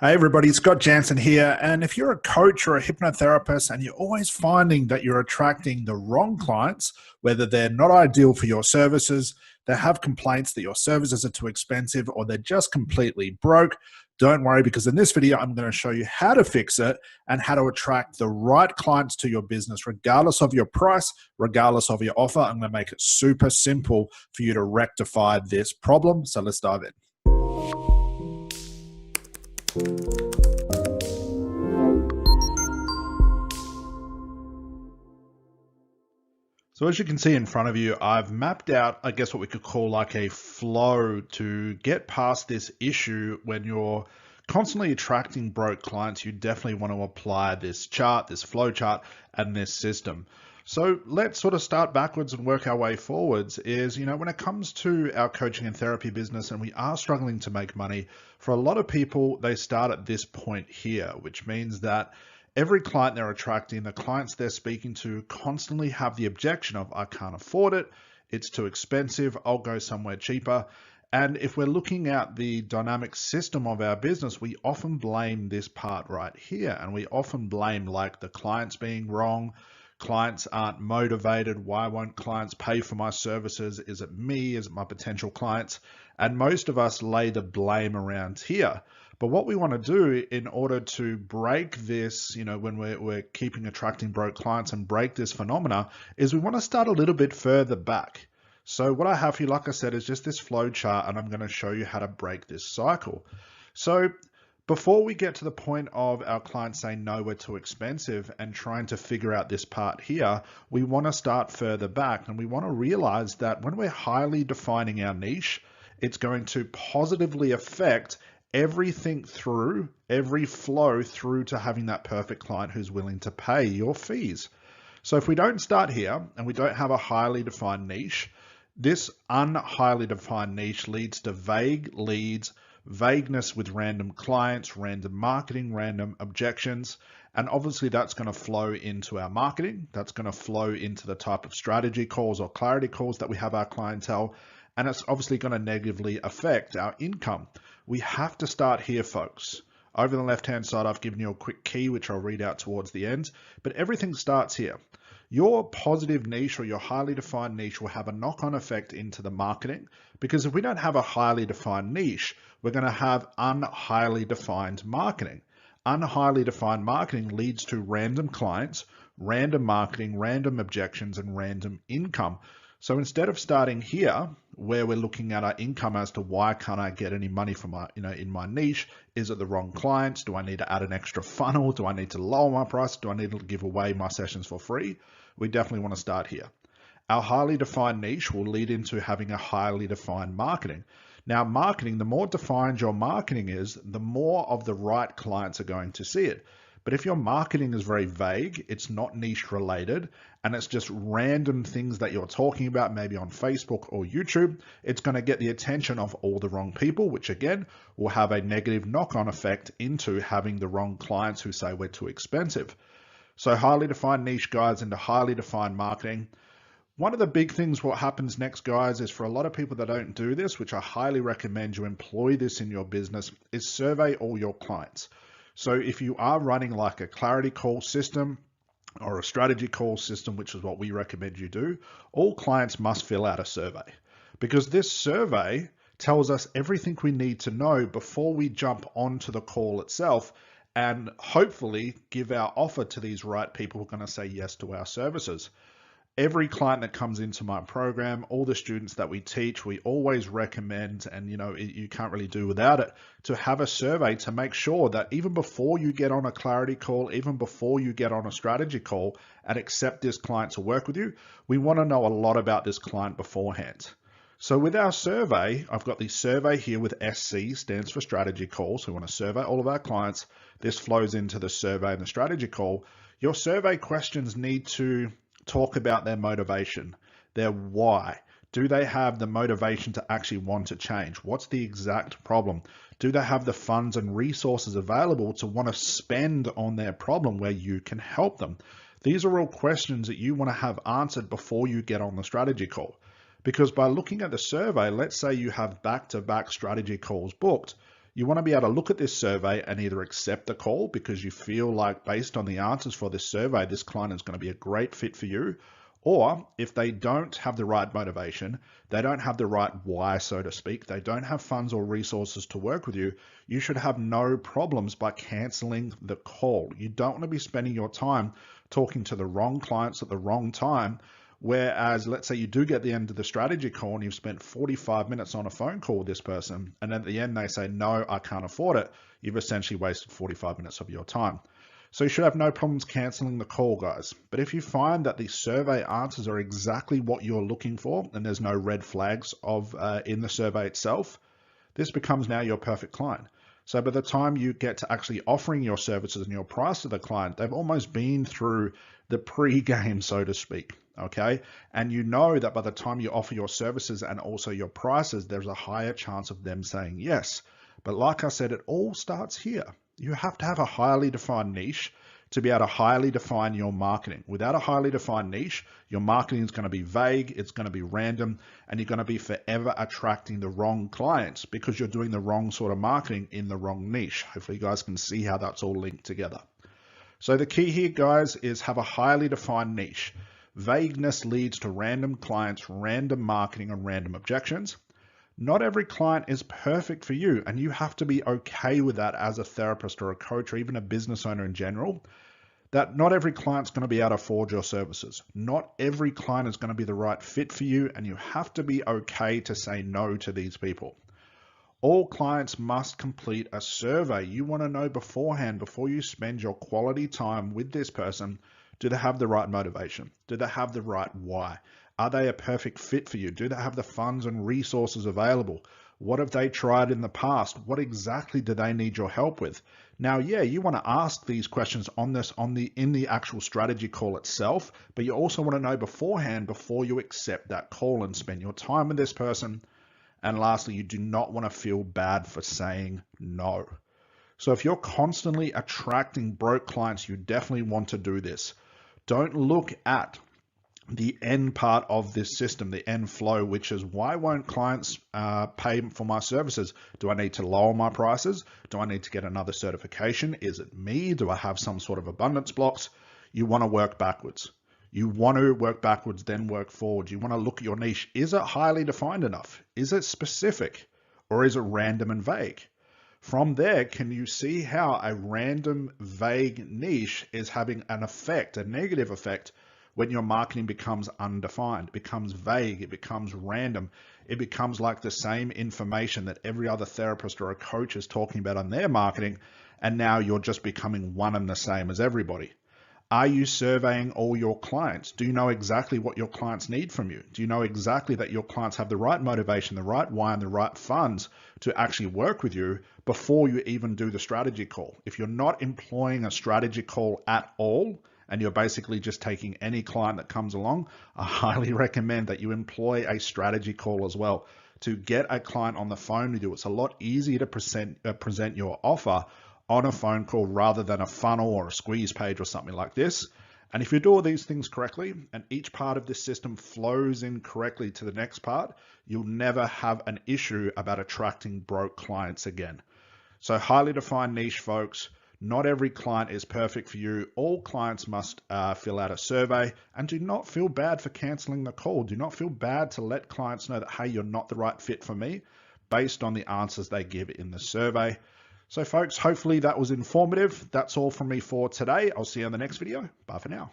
Hey everybody, Scott Jansen here. And if you're a coach or a hypnotherapist and you're always finding that you're attracting the wrong clients, whether they're not ideal for your services, they have complaints that your services are too expensive, or they're just completely broke, don't worry, because in this video, I'm going to show you how to fix it and how to attract the right clients to your business, regardless of your price, regardless of your offer. I'm going to make it super simple for you to rectify this problem. So let's dive in. So as you can see in front of you, I've mapped out, I guess, what we could call like a flow to get past this issue. When you're constantly attracting broke clients, you definitely want to apply this chart, this flow chart, and this system. So let's sort of start backwards and work our way forwards. When it comes to our coaching and therapy business and we are struggling to make money, for a lot of people, they start at this point here, which means that every client they're attracting, the clients they're speaking to, constantly have the objection of, I can't afford it, it's too expensive, I'll go somewhere cheaper. And if we're looking at the dynamic system of our business, we often blame this part right here. And we often blame like the clients being wrong, clients aren't motivated, why won't clients pay for my services? Is it me? Is it my potential clients? And most of us lay the blame around here. But what we want to do in order to break this, when we're keeping attracting broke clients and break this phenomena, is we want to start a little bit further back. So what I have here, like I said, is just this flow chart, and I'm going to show you how to break this cycle. So before we get to the point of our clients saying, no, we're too expensive, and trying to figure out this part here, we want to start further back, and we want to realize that when we're highly defining our niche, it's going to positively affect everything through, every flow through to having that perfect client who's willing to pay your fees. So if we don't start here and we don't have a highly defined niche, this unhighly defined niche leads to vague leads, vagueness with random clients, random marketing, random objections. And obviously that's going to flow into our marketing. That's going to flow into the type of strategy calls or clarity calls that we have our clientele. And it's obviously going to negatively affect our income. We have to start here, folks. Over the left-hand side, I've given you a quick key, which I'll read out towards the end, but everything starts here. Your positive niche or your highly defined niche will have a knock-on effect into the marketing, because if we don't have a highly defined niche, we're going to have unhighly defined marketing. Unhighly defined marketing leads to random clients, random marketing, random objections, and random income. So instead of starting here, where we're looking at our income as to why can't I get any money from my, in my niche, is it the wrong clients? Do I need to add an extra funnel? Do I need to lower my price? Do I need to give away my sessions for free? We definitely want to start here. Our highly defined niche will lead into having a highly defined marketing. Now, marketing, the more defined your marketing is, the more of the right clients are going to see it. But if your marketing is very vague, it's not niche related, and it's just random things that you're talking about, maybe on Facebook or YouTube, it's going to get the attention of all the wrong people, which again will have a negative knock-on effect into having the wrong clients who say we're too expensive. So highly defined niche, guys, into highly defined marketing. One of the big things what happens next, guys, is for a lot of people that don't do this, which I highly recommend you employ this in your business, is survey all your clients. So if you are running like a clarity call system or a strategy call system, which is what we recommend you do, all clients must fill out a survey, because this survey tells us everything we need to know before we jump onto the call itself and hopefully give our offer to these right people who are going to say yes to our services. Every client that comes into my program, all the students that we teach, we always recommend, and you can't really do without it, to have a survey to make sure that even before you get on a clarity call, even before you get on a strategy call and accept this client to work with you, we want to know a lot about this client beforehand. So with our survey, I've got the survey here with SC, stands for strategy call. So we want to survey all of our clients. This flows into the survey and the strategy call. Your survey questions need to talk about their motivation, their why. Do they have the motivation to actually want to change? What's the exact problem? Do they have the funds and resources available to want to spend on their problem where you can help them? These are all questions that you want to have answered before you get on the strategy call. Because by looking at the survey, let's say you have back-to-back strategy calls booked, You want to be able to look at this survey and either accept the call because you feel like based on the answers for this survey, this client is going to be a great fit for you. Or if they don't have the right motivation, they don't have the right why, so to speak, they don't have funds or resources to work with you, you should have no problems by canceling the call. You don't want to be spending your time talking to the wrong clients at the wrong time. Whereas, let's say you do get the end of the strategy call and you've spent 45 minutes on a phone call with this person, and at the end they say, no, I can't afford it. You've essentially wasted 45 minutes of your time. So you should have no problems canceling the call, guys. But if you find that the survey answers are exactly what you're looking for and there's no red flags in the survey itself, this becomes now your perfect client. So by the time you get to actually offering your services and your price to the client, they've almost been through the pre-game, so to speak, okay? And you know that by the time you offer your services and also your prices, there's a higher chance of them saying yes. But like I said, it all starts here. You have to have a highly defined niche to be able to highly define your marketing. Without a highly defined niche, your marketing is going to be vague, it's going to be random, and you're going to be forever attracting the wrong clients because you're doing the wrong sort of marketing in the wrong niche. Hopefully you guys can see how that's all linked together. So the key here, guys, is have a highly defined niche. Vagueness leads to random clients, random marketing, and random objections. Not every client is perfect for you, and you have to be okay with that as a therapist or a coach or even a business owner in general, that not every client's going to be able to afford your services. Not every client is going to be the right fit for you, and you have to be okay to say no to these people. All clients must complete a survey. You want to know beforehand, before you spend your quality time with this person, do they have the right motivation? Do they have the right why? Are they a perfect fit for you? Do they have the funds and resources available? What have they tried in the past? What exactly do they need your help with? Now, yeah, you want to ask these questions in the actual strategy call itself, but you also want to know beforehand before you accept that call and spend your time with this person. And lastly, you do not want to feel bad for saying no. So if you're constantly attracting broke clients, you definitely want to do this. Don't look at the end part of this system, the end flow, which is why won't clients pay for my services? Do I need to lower my prices? Do I need to get another certification? Is it me? Do I have some sort of abundance blocks? You want to work backwards. You want to work backwards, then work forward. You want to look at your niche. Is it highly defined enough? Is it specific? Or is it random and vague? From there, can you see how a random, vague niche is having an effect, a negative effect, when your marketing becomes undefined, it becomes vague, it becomes random, it becomes like the same information that every other therapist or a coach is talking about on their marketing, and now you're just becoming one and the same as everybody. Are you surveying all your clients? Do you know exactly what your clients need from you? Do you know exactly that your clients have the right motivation, the right why, and the right funds to actually work with you before you even do the strategy call? If you're not employing a strategy call at all, and you're basically just taking any client that comes along, I highly recommend that you employ a strategy call as well to get a client on the phone with you. It's a lot easier to present your offer on a phone call rather than a funnel or a squeeze page or something like this. And if you do all these things correctly and each part of this system flows in correctly to the next part, you'll never have an issue about attracting broke clients again. So highly defined niche, folks. Not every client is perfect for you. All clients must fill out a survey, and do not feel bad for canceling the call. Do not feel bad to let clients know that, hey, you're not the right fit for me based on the answers they give in the survey. So folks, hopefully that was informative. That's all from me for today. I'll see you on the next video. Bye for now.